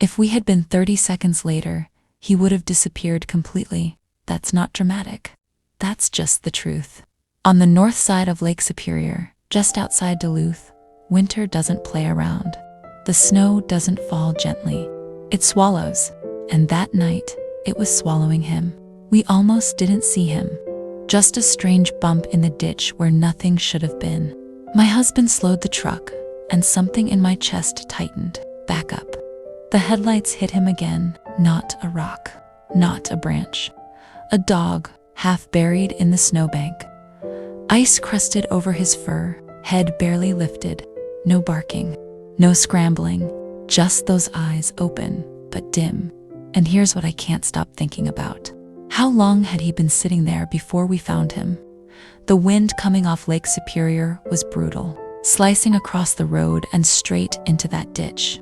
If we had been 30 seconds later, he would have disappeared completely. That's not dramatic. That's just the truth. On the north side of Lake Superior, just outside Duluth, winter doesn't play around. The snow doesn't fall gently. It swallows, and that night, it was swallowing him. We almost didn't see him. Just a strange bump in the ditch where nothing should have been. My husband slowed the truck, and something in my chest tightened. Back up. The headlights hit him again, not a rock, not a branch. A dog, half buried in the snowbank. Ice crusted over his fur, head barely lifted. No barking, no scrambling, just those eyes open, but dim. And here's what I can't stop thinking about. How long had he been sitting there before we found him? The wind coming off Lake Superior was brutal, slicing across the road and straight into that ditch.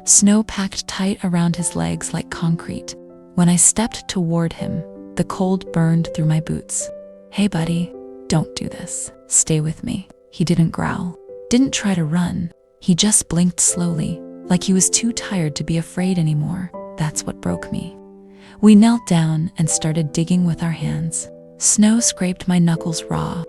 Snow packed tight around his legs like concrete. When I stepped toward him, the cold burned through my boots. Hey buddy, don't do this. Stay with me. He didn't growl, didn't try to run. He just blinked slowly, like he was too tired to be afraid anymore. That's what broke me. We knelt down and started digging with our hands. Snow scraped my knuckles raw.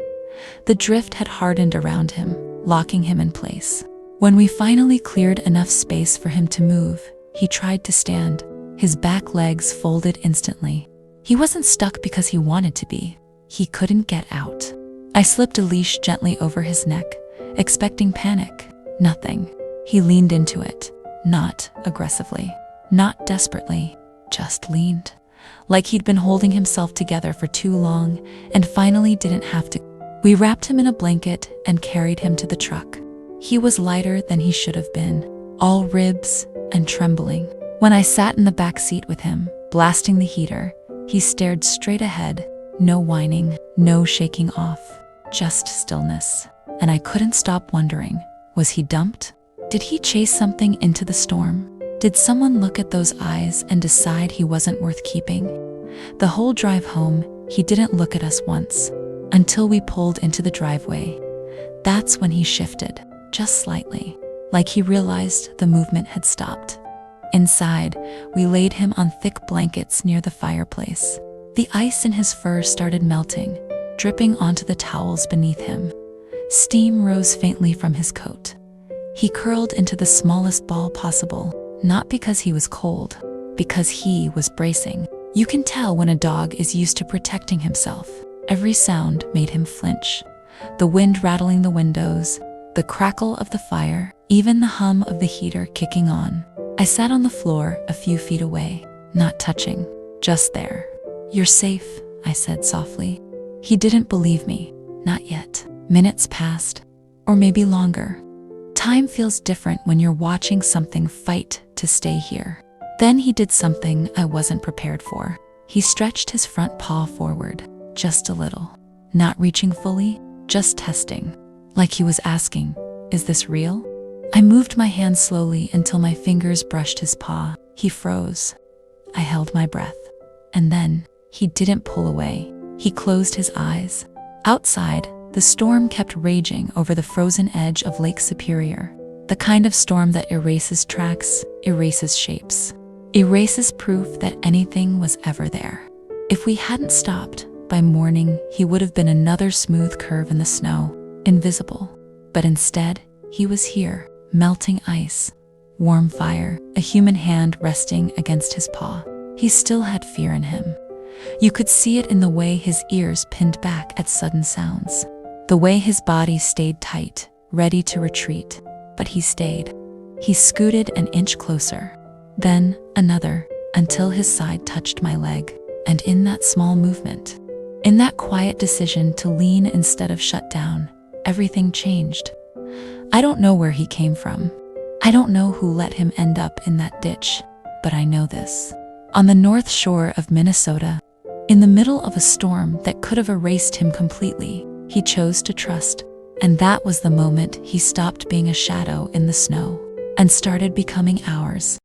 The drift had hardened around him, locking him in place. When we finally cleared enough space for him to move, he tried to stand. His back legs folded instantly. He wasn't stuck because he wanted to be. He couldn't get out. I slipped a leash gently over his neck, expecting panic. Nothing. He leaned into it, not aggressively, not desperately, just leaned. Like he'd been holding himself together for too long and finally didn't have to. We wrapped him in a blanket and carried him to the truck. He was lighter than he should have been, all ribs and trembling. When I sat in the back seat with him, blasting the heater, he stared straight ahead, no whining, no shaking off, just stillness. And I couldn't stop wondering, was he dumped? Did he chase something into the storm? Did someone look at those eyes and decide he wasn't worth keeping? The whole drive home, he didn't look at us once, until we pulled into the driveway. That's when he shifted, just slightly, like he realized the movement had stopped. Inside, we laid him on thick blankets near the fireplace. The ice in his fur started melting, dripping onto the towels beneath him. Steam rose faintly from his coat. He curled into the smallest ball possible, not because he was cold, because he was bracing. You can tell when a dog is used to protecting himself. Every sound made him flinch. The wind rattling the windows, the crackle of the fire, even the hum of the heater kicking on. I sat on the floor a few feet away, not touching, just there. "You're safe," I said softly. He didn't believe me, not yet. Minutes passed, or maybe longer. Time feels different when you're watching something fight to stay here. Then he did something I wasn't prepared for. He stretched his front paw forward, just a little. Not reaching fully, just testing. Like he was asking, "Is this real?" I moved my hand slowly until my fingers brushed his paw. He froze. I held my breath. And then, he didn't pull away. He closed his eyes. Outside, the storm kept raging over the frozen edge of Lake Superior. The kind of storm that erases tracks, erases shapes, erases proof that anything was ever there. If we hadn't stopped, by morning, he would have been another smooth curve in the snow, invisible. But instead, he was here, melting ice, warm fire, a human hand resting against his paw. He still had fear in him. You could see it in the way his ears pinned back at sudden sounds, the way his body stayed tight, ready to retreat. But he stayed. He scooted an inch closer, then another, until his side touched my leg. And in that small movement, in that quiet decision to lean instead of shut down, everything changed. I don't know where he came from. I don't know who let him end up in that ditch, but I know this. On the north shore of Minnesota, in the middle of a storm that could have erased him completely, he chose to trust. And that was the moment he stopped being a shadow in the snow and started becoming ours.